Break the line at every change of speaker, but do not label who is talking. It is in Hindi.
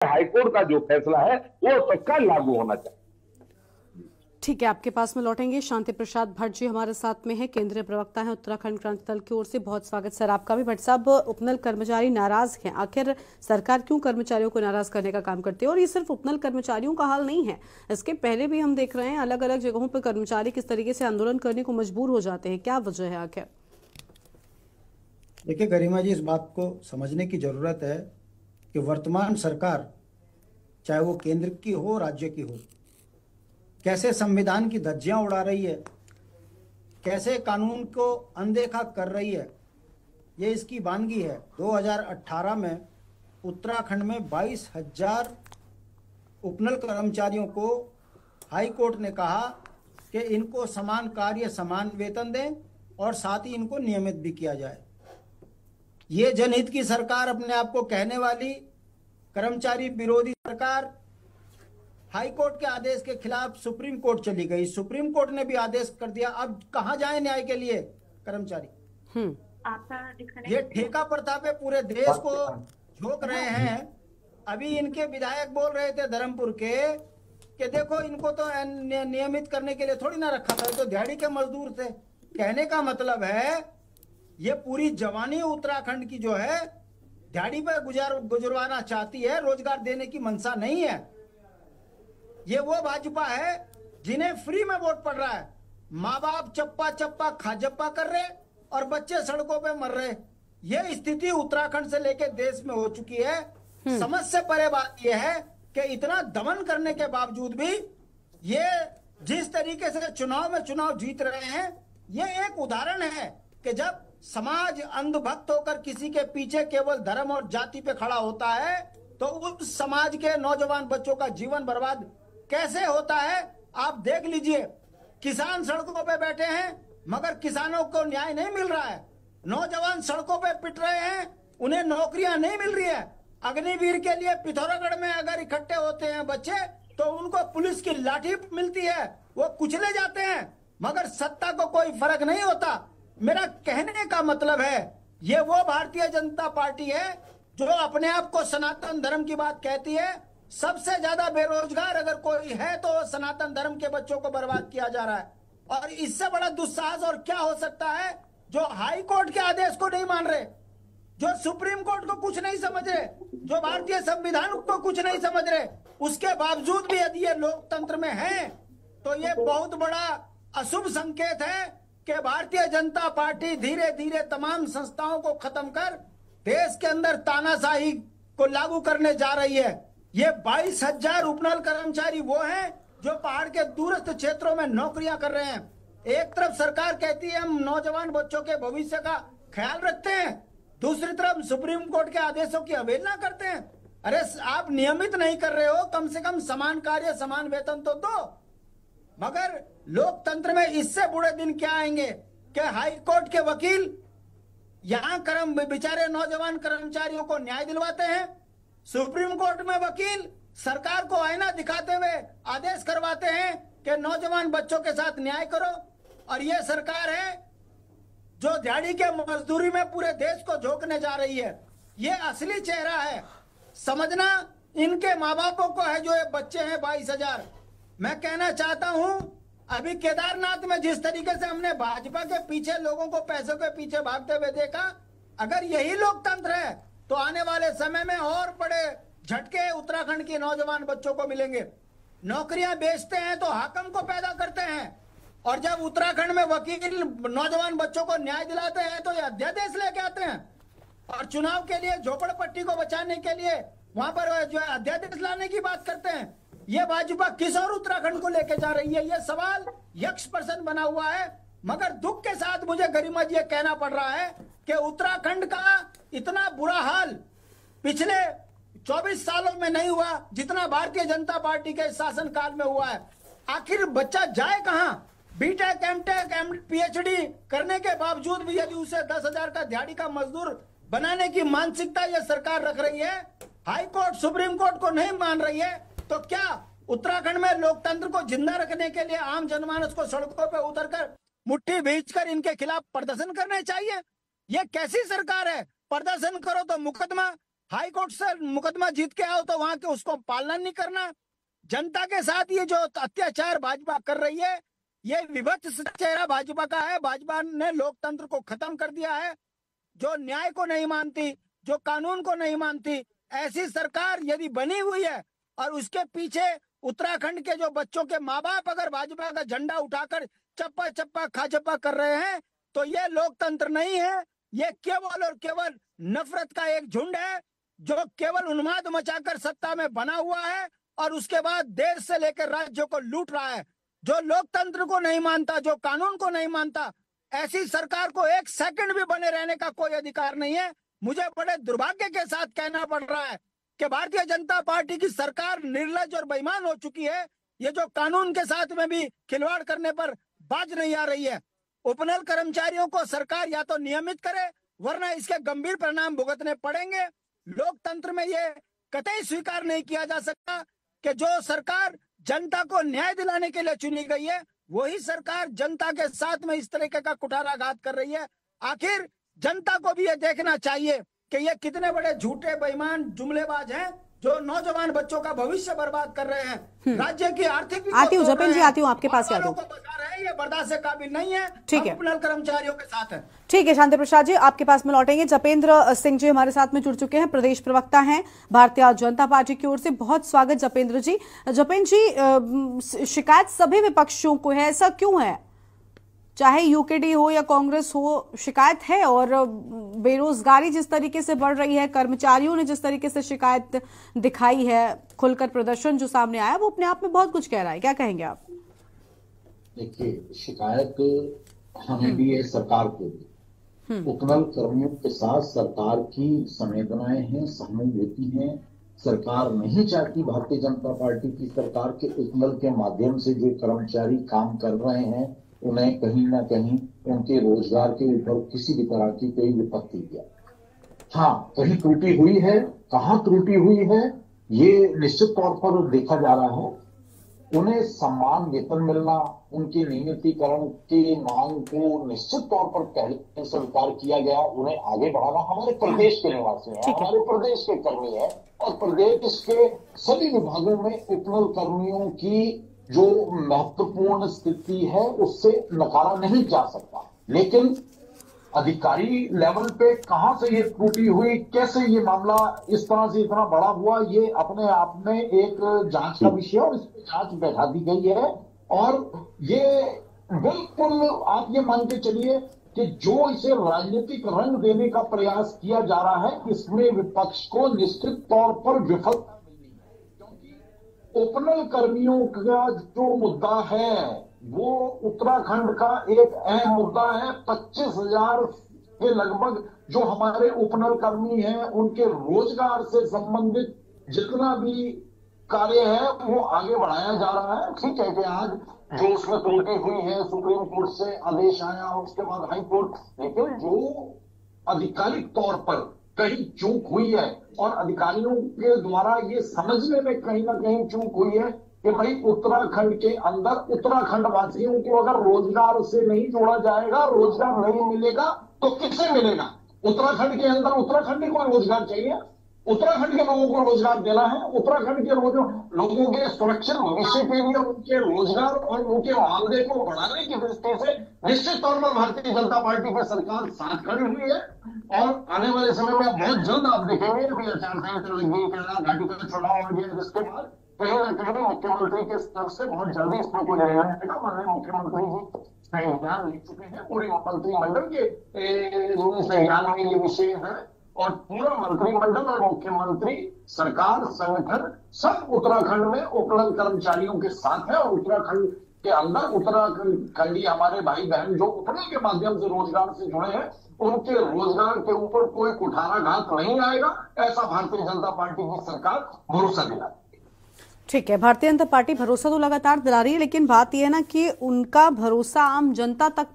हाईकोर्ट का जो फैसला है वो तत्काल लागू होना चाहिए।
ठीक है, आपके पास में लौटेंगे। शांति प्रसाद भट्ट जी हमारे साथ में है, केंद्रीय प्रवक्ता है उत्तराखंड क्रांति दल की ओर से। बहुत स्वागत सर आपका भी। भट्ट साहब, उपनल कर्मचारी नाराज हैं, आखिर सरकार क्यों कर्मचारियों को नाराज करने का काम करती है? और ये सिर्फ उपनल कर्मचारियों का हाल नहीं है, इसके पहले भी हम देख रहे हैं अलग अलग जगहों पर कर्मचारी किस तरीके से आंदोलन करने को मजबूर हो जाते हैं। क्या वजह है आखिर?
देखिए गरिमा जी, इस बात को समझने की जरूरत है कि वर्तमान सरकार, चाहे वो केंद्र की हो राज्य की हो, कैसे संविधान की धज्जियां उड़ा रही है, कैसे कानून को अनदेखा कर रही है, ये इसकी वानगी है। 2018 में उत्तराखंड में 22,000 उपनल कर्मचारियों को हाई कोर्ट ने कहा कि इनको समान कार्य समान वेतन दें और साथ ही इनको नियमित भी किया जाए। ये जनहित की सरकार, अपने आप को कहने वाली कर्मचारी विरोधी सरकार, हाई कोर्ट के आदेश के खिलाफ सुप्रीम कोर्ट चली गई। सुप्रीम कोर्ट ने भी आदेश कर दिया। अब कहां जाए न्याय के लिए कर्मचारी? ये ठेका प्रथा पे पूरे देश को झोंक रहे हैं। अभी इनके विधायक बोल रहे थे धर्मपुर के कि देखो इनको तो नियमित करने के लिए थोड़ी ना रखा था, तो दिहाड़ी के मजदूर थे। कहने का मतलब है ये पूरी जवानी उत्तराखंड की जो है दिहाड़ी पर गुजरवाना चाहती है, रोजगार देने की मंशा नहीं है। ये वो भाजपा है जिन्हें फ्री में वोट पड़ रहा है। माँ बाप चप्पा चप्पा खाजप्पा कर रहे और बच्चे सड़कों पे मर रहे। ये स्थिति उत्तराखंड से लेकर देश में हो चुकी है। समझ से परे बात यह है कि इतना दमन करने के बावजूद भी ये जिस तरीके से चुनाव में चुनाव जीत रहे हैं, ये एक उदाहरण है कि जब समाज अंधभक्त होकर किसी के पीछे केवल धर्म और जाति पे खड़ा होता है तो उस समाज के नौजवान बच्चों का जीवन बर्बाद कैसे होता है आप देख लीजिए। किसान सड़कों पे बैठे हैं मगर किसानों को न्याय नहीं मिल रहा है। नौजवान सड़कों पे पिट रहे हैं, उन्हें नौकरियां नहीं मिल रही है। अग्निवीर के लिए पिथौरागढ़ में अगर इकट्ठे होते हैं बच्चे तो उनको पुलिस की लाठी मिलती है, वो कुचले जाते हैं, मगर सत्ता को कोई फर्क नहीं होता। मेरा कहने का मतलब है ये वो भारतीय जनता पार्टी है जो अपने आप को सनातन धर्म की बात कहती है। सबसे ज्यादा बेरोजगार अगर कोई है तो सनातन धर्म के बच्चों को बर्बाद किया जा रहा है। और इससे बड़ा दुस्साहस और क्या हो सकता है? जो हाई कोर्ट के आदेश को नहीं मान रहे, जो सुप्रीम कोर्ट को कुछ नहीं समझ रहे, जो भारतीय संविधान को कुछ नहीं समझ रहे, उसके बावजूद भी यदि ये लोकतंत्र में है तो ये बहुत बड़ा अशुभ संकेत है कि भारतीय जनता पार्टी धीरे धीरे तमाम संस्थाओं को खत्म कर देश के अंदर तानाशाही को लागू करने जा रही है। ये 22,000 उपनल कर्मचारी वो हैं जो पहाड़ के दूरस्थ क्षेत्रों में नौकरियां कर रहे हैं। एक तरफ सरकार कहती है हम नौजवान बच्चों के भविष्य का ख्याल रखते हैं, दूसरी तरफ सुप्रीम कोर्ट के आदेशों की अवहेलना करते हैं। अरे आप नियमित नहीं कर रहे हो, कम से कम समान कार्य समान वेतन तो दो। मगर लोकतंत्र में इससे बुरे दिन क्या आएंगे कि हाई कोर्ट के वकील यहां बेचारे नौजवान कर्मचारियों को न्याय दिलवाते हैं, सुप्रीम कोर्ट में वकील सरकार को आईना दिखाते हुए आदेश करवाते हैं कि नौजवान बच्चों के साथ न्याय करो। और ये सरकार है जो दिहाड़ी के मजदूरी में पूरे देश को झोंकने जा रही है। ये असली चेहरा है, समझना इनके माँ बापों को है जो ये बच्चे हैं 22,000। मैं कहना चाहता हूं अभी केदारनाथ में जिस तरीके से हमने भाजपा के पीछे लोगों को पैसों के पीछे भागते हुए देखा, अगर यही लोकतंत्र है तो आने वाले समय में और बड़े झटके उत्तराखंड के नौजवान बच्चों को मिलेंगे। नौकरियां बेचते हैं तो हाकम को पैदा करते हैं, और जब उत्तराखंड में वकील नौजवान बच्चों को न्याय दिलाते हैं तो ये अध्यादेश लेके आते हैं। और चुनाव के लिए झोपड़पट्टी को बचाने के लिए वहां पर जो है अध्यादेश लाने की बात करते हैं। ये भाजपा किस और उत्तराखंड को लेके जा रही है, ये सवाल यक्ष प्रश्न बना हुआ है। मगर दुख के साथ मुझे गरिमा जी कहना पड़ रहा है कि उत्तराखंड का इतना बुरा हाल पिछले 24 सालों में नहीं हुआ जितना भारतीय जनता पार्टी के शासन काल में हुआ है। आखिर बच्चा जाए कहां? बीटेक, एमटेक, पीएचडी करने के बावजूद भी यदि उसे 10,000 का दिहाड़ी का मजदूर बनाने की मानसिकता यह सरकार रख रही है, हाई कोर्ट सुप्रीम कोर्ट को नहीं मान रही है, तो क्या उत्तराखंड में लोकतंत्र को जिंदा रखने के लिए आम जनमानस को सड़कों पर उतरकर मुट्ठी भींचकर इनके खिलाफ प्रदर्शन करने चाहिए? ये कैसी सरकार है? प्रदर्शन करो तो मुकदमा, हाई कोर्ट से मुकदमा जीत के आओ तो वहां के उसको पालन नहीं करना। जनता के साथ ये जो अत्याचार भाजपा कर रही है, ये विभत्स चेहरा भाजपा का है। भाजपा ने लोकतंत्र को खत्म कर दिया है। जो न्याय को नहीं मानती, जो कानून को नहीं मानती, ऐसी सरकार यदि बनी हुई है और उसके पीछे उत्तराखंड के जो बच्चों के माँ बाप अगर भाजपा का झंडा उठाकर चप्पा चप्पा खाचप्पा कर रहे हैं, तो ये लोकतंत्र नहीं है। ये केवल और केवल नफरत का एक झुंड है जो केवल उन्माद मचाकर सत्ता में बना हुआ है और उसके बाद देश से लेकर राज्यों को लूट रहा है। जो लोकतंत्र को नहीं मानता, जो कानून को नहीं मानता, ऐसी सरकार को एक सेकंड भी बने रहने का कोई अधिकार नहीं है। मुझे बड़े दुर्भाग्य के साथ कहना पड़ रहा है कि भारतीय जनता पार्टी की सरकार निर्लज और बेईमान हो चुकी है। ये जो कानून के साथ में भी खिलवाड़ करने पर बाज नहीं आ रही है। उपनल कर्मचारियों को सरकार या तो नियमित करे, वरना इसके गंभीर परिणाम भुगतने पड़ेंगे। लोकतंत्र में ये कतई स्वीकार नहीं किया जा सकता कि जो सरकार जनता को न्याय दिलाने के लिए चुनी गई है, वही सरकार जनता के साथ में इस तरीके का कुठाराघात कर रही है। आखिर जनता को भी ये देखना चाहिए कि ये कितने बड़े झूठे बेईमान जुमलेबाज हैं जो नौजवान बच्चों का भविष्य बर्बाद कर रहे हैं, राज्य की आर्थिक
आती हूँ जपेन जी, आती हूँ आपके पास।
ये बर्दाश्त के काबिल नहीं है।
ठीक है,
उपनल कर्मचारियों के साथ है।
ठीक है शांति प्रसाद जी, आपके पास में लौटेंगे। जपेंद्र सिंह जी हमारे साथ में जुड़ चुके हैं, प्रदेश प्रवक्ता हैं भारतीय जनता पार्टी की ओर से। बहुत स्वागत जपेंद्र जी। जपेंद्र जी, शिकायत सभी विपक्षों को है, ऐसा क्यों है? चाहे यूकेडी हो या कांग्रेस हो, शिकायत है। और बेरोजगारी जिस तरीके से बढ़ रही है, कर्मचारियों ने जिस तरीके से शिकायत दिखाई है, खुलकर प्रदर्शन जो सामने आया, वो अपने आप में बहुत कुछ कह रहा है। क्या कहेंगे आप?
देखिए, शिकायत हमें भी है, सरकार को भी। उपनल कर्मियों के साथ सरकार की संवेदनाएं हैं, सहानुभूति है। सरकार नहीं चाहती, भारतीय जनता पार्टी की सरकार के उपनल के माध्यम से जो कर्मचारी काम कर रहे हैं, उन्हें कहीं ना कहीं उनके रोजगार के ऊपर किसी भी तरह की कोई विपत्ति दिया। हाँ, कहीं त्रुटि हुई है, कहाँ त्रुटि हुई है ये निश्चित तौर पर देखा जा रहा है। उन्हें सम्मान वेतन मिलना, उनके नियमितीकरण की मांग को निश्चित तौर पर पहले स्वीकार किया गया। उन्हें आगे बढ़ाना, हमारे प्रदेश के निवासी हैं, हमारे प्रदेश के कर्मी हैं और प्रदेश के सभी विभागों में उपनल कर्मियों की जो महत्वपूर्ण स्थिति है उससे नकारा नहीं जा सकता। लेकिन अधिकारी लेवल पे कहां से ये त्रुटि हुई, कैसे ये मामला इस तरह से इतना बड़ा हुआ, ये अपने आप में एक जांच का विषय है और इस पर जांच बैठा दी गई है। और ये बिल्कुल आप ये मान के चलिए कि जो इसे राजनीतिक रंग देने का प्रयास किया जा रहा है, इसमें विपक्ष को निश्चित तौर पर विफलता मिलनी है। क्योंकि उपनल कर्मियों का जो मुद्दा है वो उत्तराखंड का एक अहम मुद्दा है। 25,000 के लगभग जो हमारे उपनल कर्मी हैं, उनके रोजगार से संबंधित जितना भी कार्य है वो आगे बढ़ाया जा रहा है। ठीक है कि आज जो उसमें त्रुटि हुई है, सुप्रीम कोर्ट से आदेश आया, उसके बाद हाई कोर्ट, लेकिन जो आधिकारिक तौर पर कहीं चूक हुई है और अधिकारियों के द्वारा ये समझने में कहीं ना कहीं चूक हुई है कि भाई उत्तराखंड के अंदर उत्तराखंड वासियों को अगर रोजगार से नहीं जोड़ा जाएगा, रोजगार नहीं मिलेगा तो किससे मिलेगा? उत्तराखंड के अंदर उत्तराखंड को रोजगार चाहिए, उत्तराखंड के लोगों को रोजगार देना है। उत्तराखंड के लोगों के सुरक्षित भविष्य के लिए उनके रोजगार और उनके मामले को बढ़ाने की दृष्टि से निश्चित तौर पर भारतीय जनता पार्टी की सरकार साथ खड़ी हुई है। और आने वाले समय में बहुत जल्द आप देखेंगे अभी आचार संहिता लगी, घाटी का चुनाव हो गया, जिसके बाद कहीं ना कहीं मुख्यमंत्री के स्तर से बहुत जल्दी इसमें कोई निर्णय आएगा। माननीय मुख्यमंत्री जी संज्ञान ले चुके हैं, पूरे मंत्रिमंडल के संज्ञान में ये विषय है और पूरा मंत्रिमंडल और मुख्यमंत्री, सरकार, संगठन सब उत्तराखंड में उपनल कर्मचारियों के साथ है। और उत्तराखंड के अंदर उत्तराखंडी हमारे भाई बहन जो उपनल के माध्यम से रोजगार से जुड़े हैं, उनके रोजगार के ऊपर कोई कुठाराघात नहीं आएगा, ऐसा भारतीय जनता पार्टी की सरकार भरोसा दिलाती है।
ठीक है, भारतीय जनता पार्टी भरोसा तो लगातार दिला रही है, लेकिन बात यह है ना कि उनका भरोसा आम जनता तक